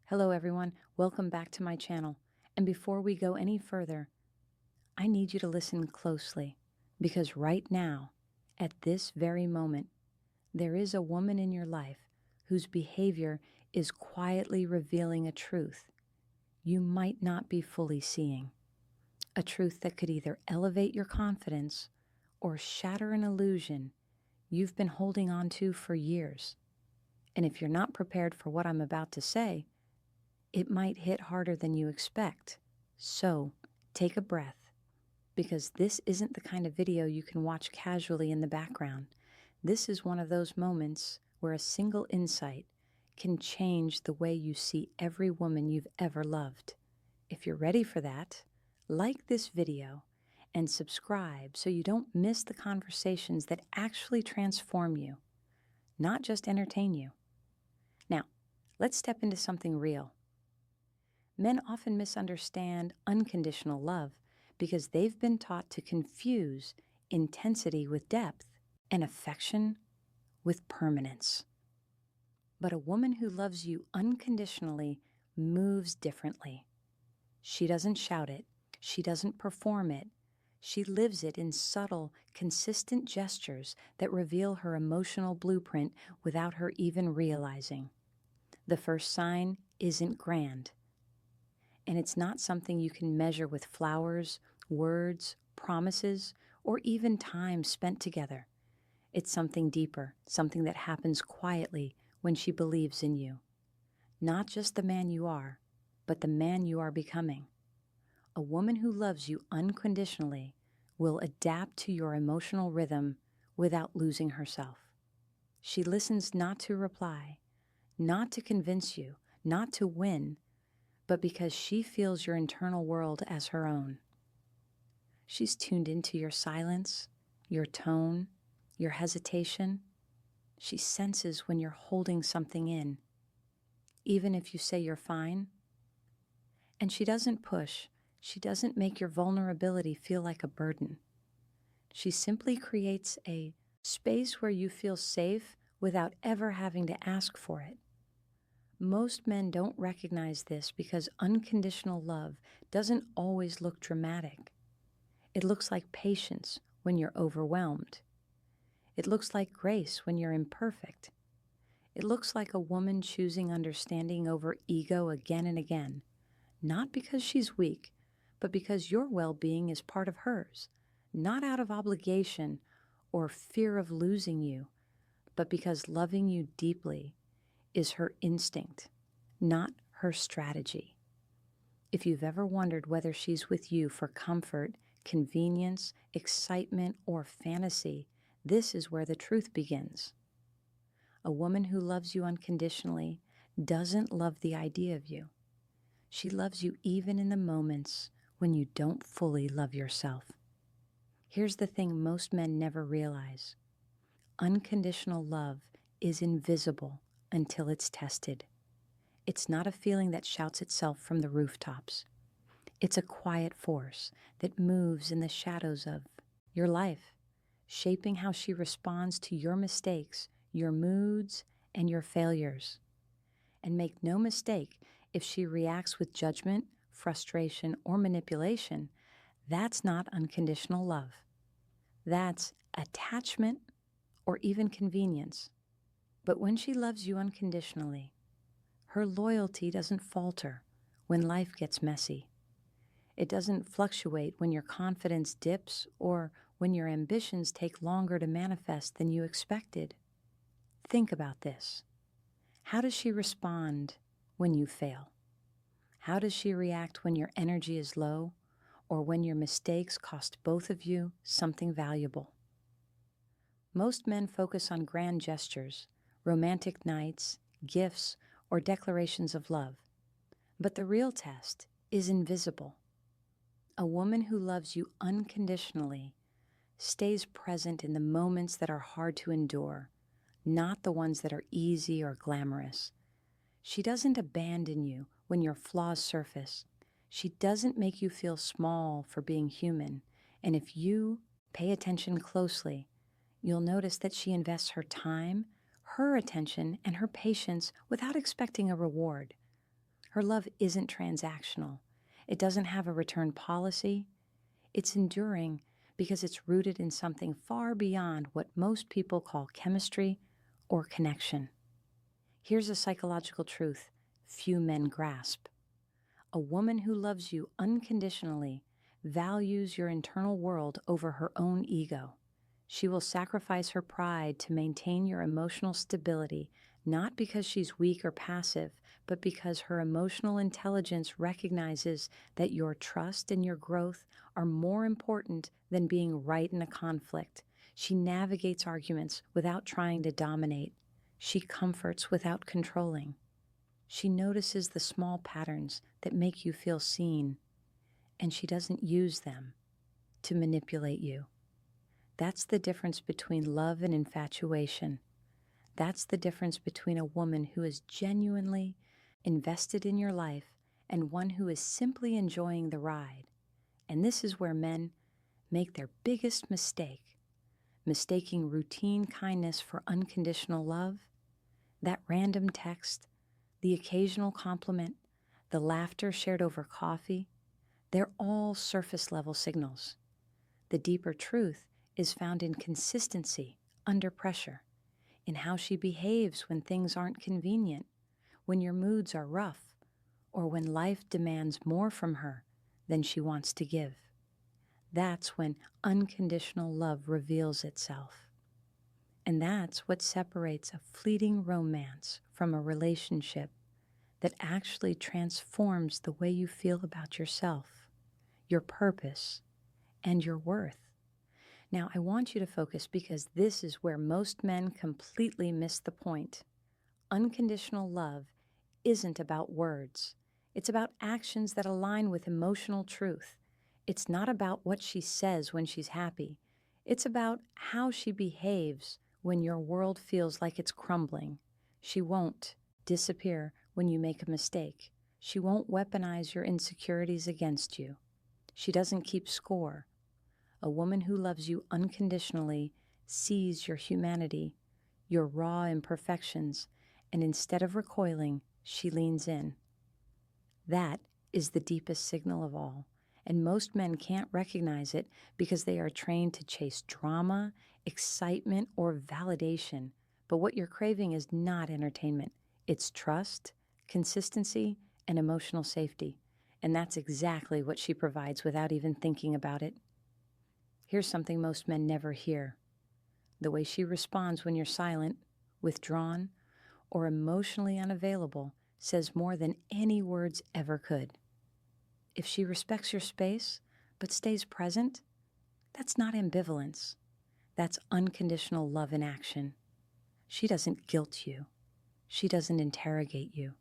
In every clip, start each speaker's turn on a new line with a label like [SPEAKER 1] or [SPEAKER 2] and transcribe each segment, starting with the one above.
[SPEAKER 1] Hello everyone, welcome back to my channel. And before we go any further, I need you to listen closely because right now, at this very moment, there is a woman in your life whose behavior is quietly revealing a truth you might not be fully seeing. A truth that could either elevate your confidence or shatter an illusion you've been holding on to for years. And if you're not prepared for what I'm about to say, it might hit harder than you expect. So take a breath, because this isn't the kind of video you can watch casually in the background. This is one of those moments where a single insight can change the way you see every woman you've ever loved. If you're ready for that, like this video and subscribe so you don't miss the conversations that actually transform you, not just entertain you. Now, let's step into something real. Men often misunderstand unconditional love because they've been taught to confuse intensity with depth and affection with permanence. But a woman who loves you unconditionally moves differently. She doesn't shout it. She doesn't perform it. She lives it in subtle, consistent gestures that reveal her emotional blueprint without her even realizing. The first sign isn't grand. And it's not something you can measure with flowers, words, promises, or even time spent together. It's something deeper, something that happens quietly when she believes in you. Not just the man you are, but the man you are becoming. A woman who loves you unconditionally will adapt to your emotional rhythm without losing herself. She listens not to reply, not to convince you, not to win, but because she feels your internal world as her own. She's tuned into your silence, your tone, your hesitation. She senses when you're holding something in, even if you say you're fine. And she doesn't push. She doesn't make your vulnerability feel like a burden. She simply creates a space where you feel safe without ever having to ask for it. Most men don't recognize this because unconditional love doesn't always look dramatic. It looks like patience when you're overwhelmed. It looks like grace when you're imperfect. It looks like a woman choosing understanding over ego again and again, not because she's weak, but because your well-being is part of hers, not out of obligation or fear of losing you, but because loving you deeply is her instinct, not her strategy. If you've ever wondered whether she's with you for comfort, convenience, excitement, or fantasy, this is where the truth begins. A woman who loves you unconditionally doesn't love the idea of you. She loves you even in the moments when you don't fully love yourself. Here's the thing most men never realize. Unconditional love is invisible until it's tested. It's not a feeling that shouts itself from the rooftops. It's a quiet force that moves in the shadows of your life, shaping how she responds to your mistakes, your moods, and your failures. And make no mistake, if she reacts with judgment, frustration, or manipulation, that's not unconditional love. That's attachment or even convenience. But when she loves you unconditionally, her loyalty doesn't falter when life gets messy. It doesn't fluctuate when your confidence dips or when your ambitions take longer to manifest than you expected. Think about this. How does she respond when you fail? How does she react when your energy is low or when your mistakes cost both of you something valuable? Most men focus on grand gestures, romantic nights, gifts, or declarations of love. But the real test is invisible. A woman who loves you unconditionally stays present in the moments that are hard to endure, not the ones that are easy or glamorous. She doesn't abandon you when your flaws surface. She doesn't make you feel small for being human. And if you pay attention closely, you'll notice that she invests her time, her attention, and her patience without expecting a reward. Her love isn't transactional. It doesn't have a return policy. It's enduring because it's rooted in something far beyond what most people call chemistry or connection. Here's a psychological truth few men grasp. A woman who loves you unconditionally values your internal world over her own ego. She will sacrifice her pride to maintain your emotional stability, not because she's weak or passive, but because her emotional intelligence recognizes that your trust and your growth are more important than being right in a conflict. She navigates arguments without trying to dominate. She comforts without controlling. She notices the small patterns that make you feel seen, and she doesn't use them to manipulate you. That's the difference between love and infatuation. That's the difference between a woman who is genuinely invested in your life and one who is simply enjoying the ride. And this is where men make their biggest mistake, mistaking routine kindness for unconditional love. That random text, the occasional compliment, the laughter shared over coffee, they're all surface level signals. The deeper truth is found in consistency under pressure, in how she behaves when things aren't convenient, when your moods are rough, or when life demands more from her than she wants to give. That's when unconditional love reveals itself. And that's what separates a fleeting romance from a relationship that actually transforms the way you feel about yourself, your purpose, and your worth. Now, I want you to focus because this is where most men completely miss the point. Unconditional love isn't about words. It's about actions that align with emotional truth. It's not about what she says when she's happy. It's about how she behaves when your world feels like it's crumbling. She won't disappear when you make a mistake. She won't weaponize your insecurities against you. She doesn't keep score. A woman who loves you unconditionally sees your humanity, your raw imperfections, and instead of recoiling, she leans in. That is the deepest signal of all, and most men can't recognize it because they are trained to chase drama, excitement, or validation. But what you're craving is not entertainment. It's trust, consistency, and emotional safety. And that's exactly what she provides without even thinking about it. Here's something most men never hear. The way she responds when you're silent, withdrawn, or emotionally unavailable says more than any words ever could. If she respects your space but stays present, that's not ambivalence. That's unconditional love in action. She doesn't guilt you. She doesn't interrogate you.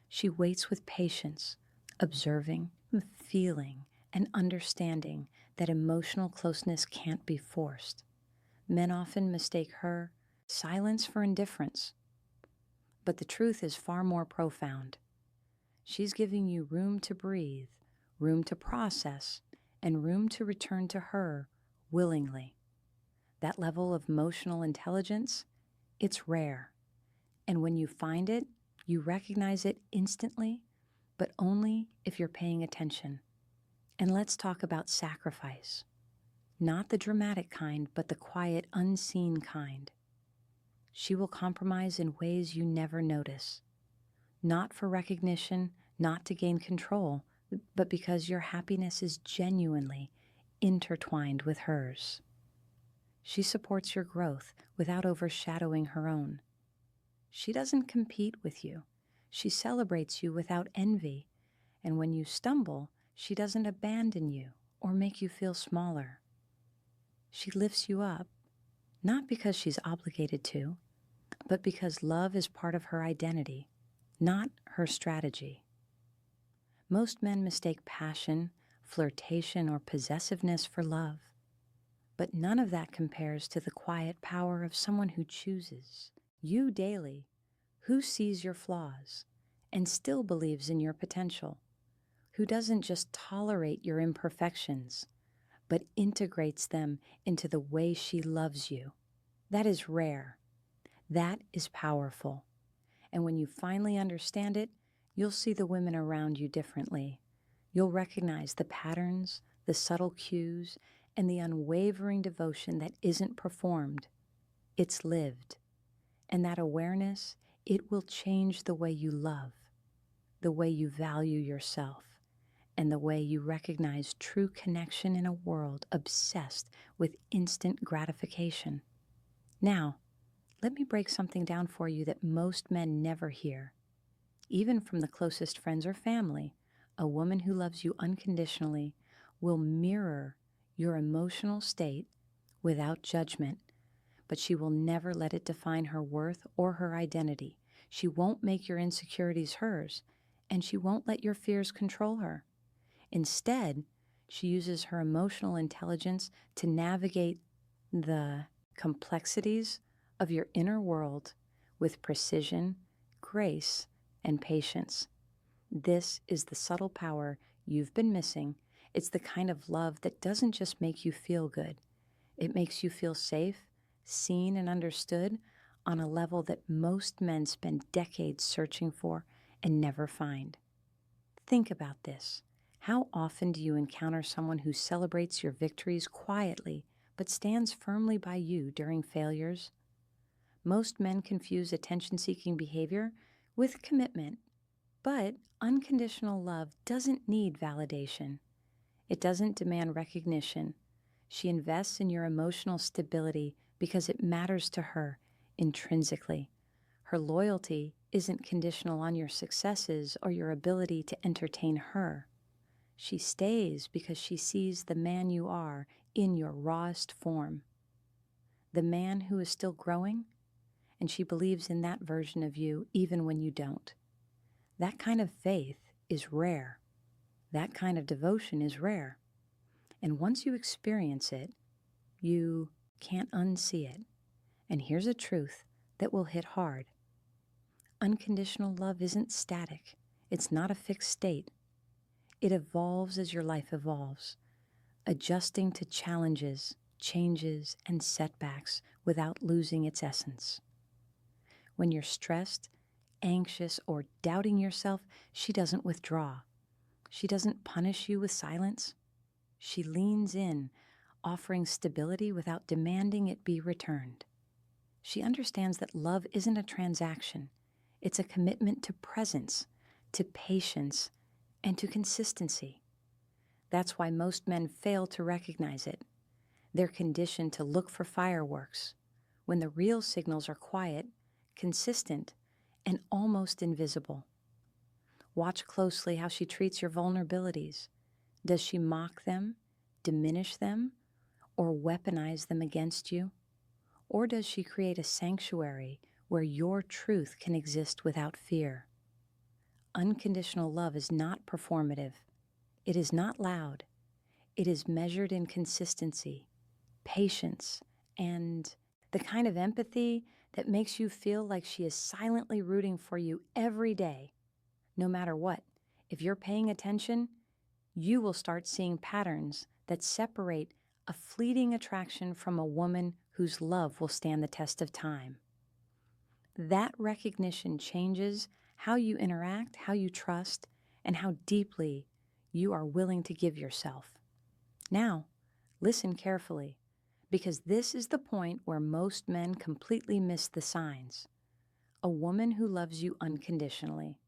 [SPEAKER 1] She waits with patience, observing, feeling, and understanding that emotional closeness can't be forced. Men often mistake her silence for indifference. But the truth is far more profound. She's giving you room to breathe, room to process, and room to return to her willingly. That level of emotional intelligence, it's rare. And when you find it, you recognize it instantly, but only if you're paying attention. And let's talk about sacrifice. Not the dramatic kind, but the quiet, unseen kind. She will compromise in ways you never notice. Not for recognition, not to gain control, but because your happiness is genuinely intertwined with hers. She supports your growth without overshadowing her own. She doesn't compete with you. She celebrates you without envy. And when you stumble, she doesn't abandon you or make you feel smaller. She lifts you up, not because she's obligated to, but because love is part of her identity, not her strategy. Most men mistake passion, flirtation, or possessiveness for love. But none of that compares to the quiet power of someone who chooses you daily, who sees your flaws and still believes in your potential, who doesn't just tolerate your imperfections, but integrates them into the way she loves you. That is rare. That is powerful. And when you finally understand it, You'll see the women around you differently. You'll recognize the patterns, the subtle cues, and the unwavering devotion that isn't performed. It's lived. And that awareness, it will change the way you love, the way you value yourself, and the way you recognize true connection in a world obsessed with instant gratification. Now, let me break something down for you that most men never hear. Even from the closest friends or family, a woman who loves you unconditionally will mirror your emotional state without judgment, but she will never let it define her worth or her identity. She won't make your insecurities hers, and she won't let your fears control her. Instead, she uses her emotional intelligence to navigate the complexities of your inner world with precision, grace, and patience. This is the subtle power you've been missing. It's the kind of love that doesn't just make you feel good. It makes you feel safe, seen, and understood on a level that most men spend decades searching for and never find. Think about this. How often do you encounter someone who celebrates your victories quietly but stands firmly by you during failures? Most men confuse attention-seeking behavior with commitment, but unconditional love doesn't need validation. It doesn't demand recognition. She invests in your emotional stability because it matters to her intrinsically. Her loyalty isn't conditional on your successes or your ability to entertain her. She stays because she sees the man you are in your rawest form, the man who is still growing, and she believes in that version of you even when you don't. That kind of faith is rare. That kind of devotion is rare. And once you experience it, you can't unsee it. And here's a truth that will hit hard. Unconditional love isn't static. It's not a fixed state. It evolves as your life evolves, adjusting to challenges, changes, and setbacks without losing its essence. When you're stressed, anxious, or doubting yourself, she doesn't withdraw. She doesn't punish you with silence. She leans in, offering stability without demanding it be returned. She understands that love isn't a transaction. It's a commitment to presence, to patience, and to consistency. That's why most men fail to recognize it. They're conditioned to look for fireworks, when the real signals are quiet, consistent, and almost invisible. Watch closely how she treats your vulnerabilities. Does she mock them, diminish them, or weaponize them against you? Or does she create a sanctuary where your truth can exist without fear? Unconditional love is not performative. It is not loud. It is measured in consistency, patience, and the kind of empathy that makes you feel like she is silently rooting for you every day. No matter what, if you're paying attention, you will start seeing patterns that separate a fleeting attraction from a woman whose love will stand the test of time. That recognition changes how you interact, how you trust, and how deeply you are willing to give yourself. Now, listen carefully, because this is the point where most men completely miss the signs. A woman who loves you unconditionally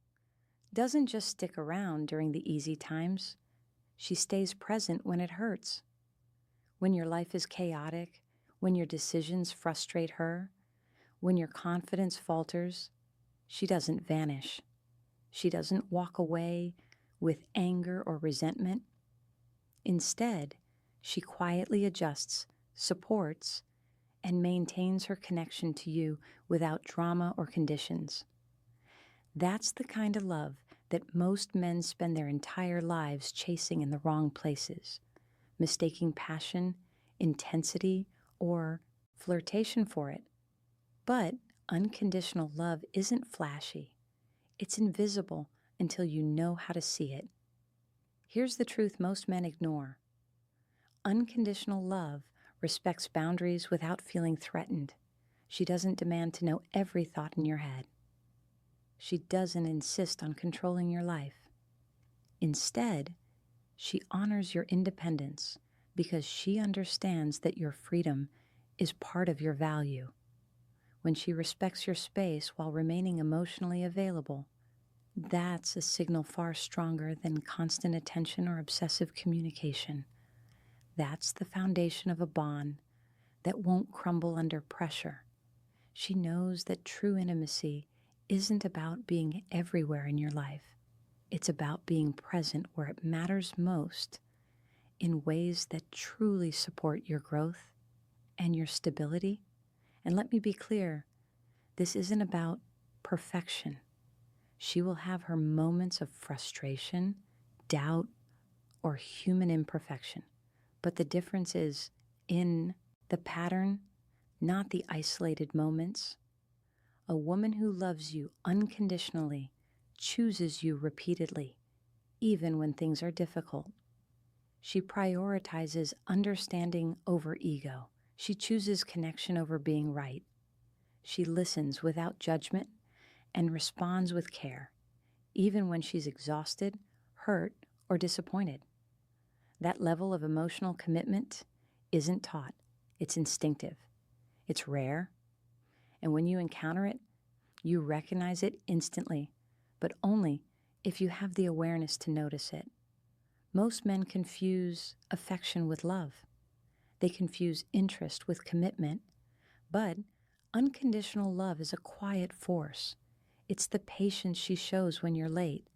[SPEAKER 1] doesn't just stick around during the easy times. She stays present when it hurts. When your life is chaotic, when your decisions frustrate her, when your confidence falters, she doesn't vanish. She doesn't walk away with anger or resentment. Instead, she quietly adjusts, supports, and maintains her connection to you without drama or conditions. That's the kind of love that most men spend their entire lives chasing in the wrong places, mistaking passion, intensity, or flirtation for it. But unconditional love isn't flashy. It's invisible until you know how to see it. Here's the truth most men ignore. Unconditional love respects boundaries without feeling threatened. She doesn't demand to know every thought in your head. She doesn't insist on controlling your life. Instead, she honors your independence because she understands that your freedom is part of your value. When she respects your space while remaining emotionally available, that's a signal far stronger than constant attention or obsessive communication. That's the foundation of a bond that won't crumble under pressure. She knows that true intimacy isn't about being everywhere in your life. It's about being present where it matters most in ways that truly support your growth and your stability. And let me be clear, this isn't about perfection. She will have her moments of frustration, doubt, or human imperfection. But the difference is in the pattern, not the isolated moments. A woman who loves you unconditionally chooses you repeatedly, even when things are difficult. She prioritizes understanding over ego. She chooses connection over being right. She listens without judgment and responds with care, even when she's exhausted, hurt, or disappointed. That level of emotional commitment isn't taught. It's instinctive. It's rare. And when you encounter it, you recognize it instantly, but only if you have the awareness to notice it. Most men confuse affection with love. They confuse interest with commitment. But unconditional love is a quiet force. It's the patience she shows when you're late,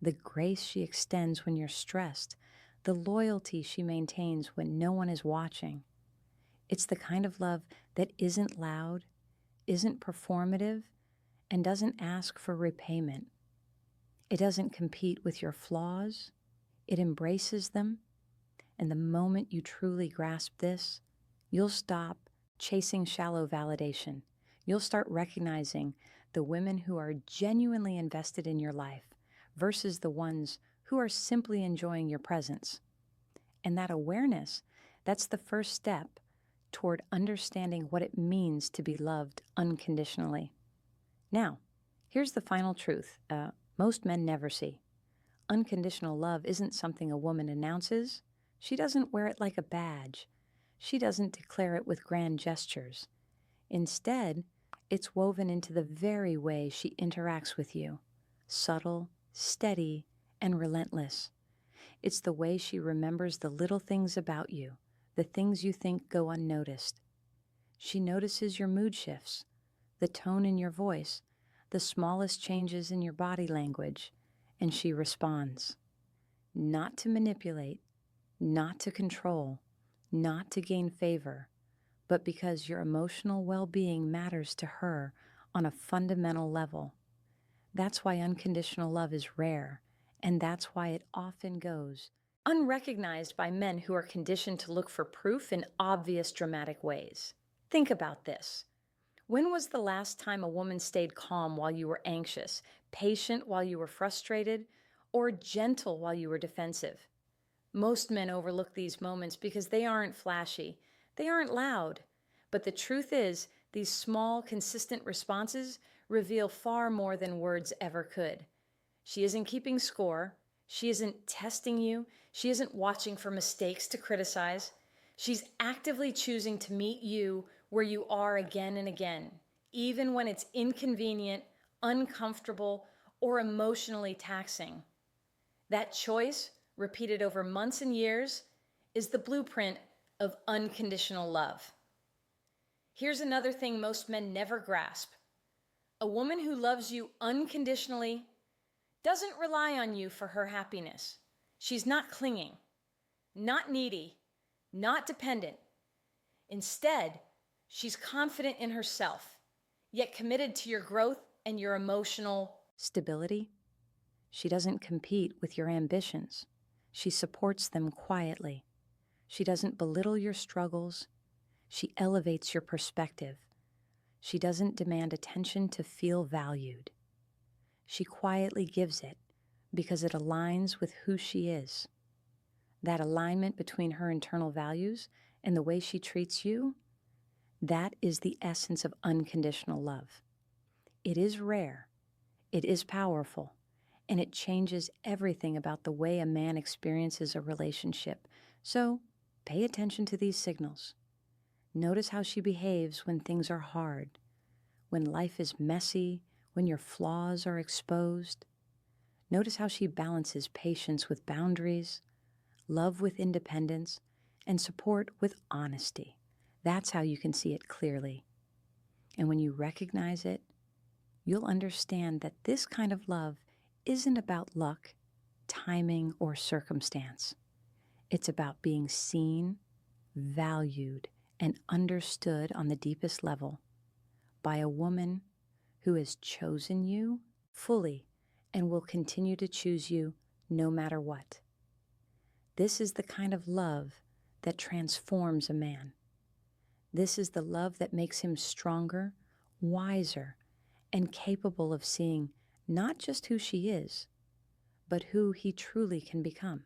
[SPEAKER 1] the grace she extends when you're stressed, the loyalty she maintains when no one is watching. It's the kind of love that isn't loud, isn't performative, and doesn't ask for repayment. It doesn't compete with your flaws. It embraces them. And the moment you truly grasp this, you'll stop chasing shallow validation. You'll start recognizing the women who are genuinely invested in your life versus the ones who are simply enjoying your presence. And that awareness, that's the first step toward understanding what it means to be loved unconditionally. Now, here's the final truth most men never see. Unconditional love isn't something a woman announces. She doesn't wear it like a badge. She doesn't declare it with grand gestures. Instead, it's woven into the very way she interacts with you. Subtle, steady, and relentless. It's the way she remembers the little things about you, the things you think go unnoticed. She notices your mood shifts, the tone in your voice, the smallest changes in your body language, and she responds. Not to manipulate, not to control, not to gain favor, but because your emotional well-being matters to her on a fundamental level. That's why unconditional love is rare, and that's why it often goes unrecognized by men who are conditioned to look for proof in obvious dramatic ways. Think about this. When was the last time a woman stayed calm while you were anxious, patient while you were frustrated, or gentle while you were defensive? Most men overlook these moments because they aren't flashy. They aren't loud. But the truth is, these small, consistent responses reveal far more than words ever could. She isn't keeping score. She isn't testing you. She isn't watching for mistakes to criticize. She's actively choosing to meet you where you are again and again, even when it's inconvenient, uncomfortable, or emotionally taxing. That choice, repeated over months and years, is the blueprint of unconditional love. Here's another thing most men never grasp. A woman who loves you unconditionally doesn't rely on you for her happiness. She's not clinging, not needy, not dependent. Instead, she's confident in herself, yet committed to your growth and your emotional stability. She doesn't compete with your ambitions. She supports them quietly. She doesn't belittle your struggles. She elevates your perspective. She doesn't demand attention to feel valued. She quietly gives it because it aligns with who she is. That alignment between her internal values and the way she treats you, that is the essence of unconditional love. It is rare. It is powerful, and it changes everything about the way a man experiences a relationship. So pay attention to these signals. Notice how she behaves when things are hard, when life is messy, when your flaws are exposed. Notice how she balances patience with boundaries, love with independence, and support with honesty. That's how you can see it clearly. And when you recognize it, you'll understand that this kind of love isn't about luck, timing, or circumstance. It's about being seen, valued, and understood on the deepest level by a woman who has chosen you fully and will continue to choose you no matter what. This is the kind of love that transforms a man. This is the love that makes him stronger, wiser, and capable of seeing not just who she is, but who he truly can become.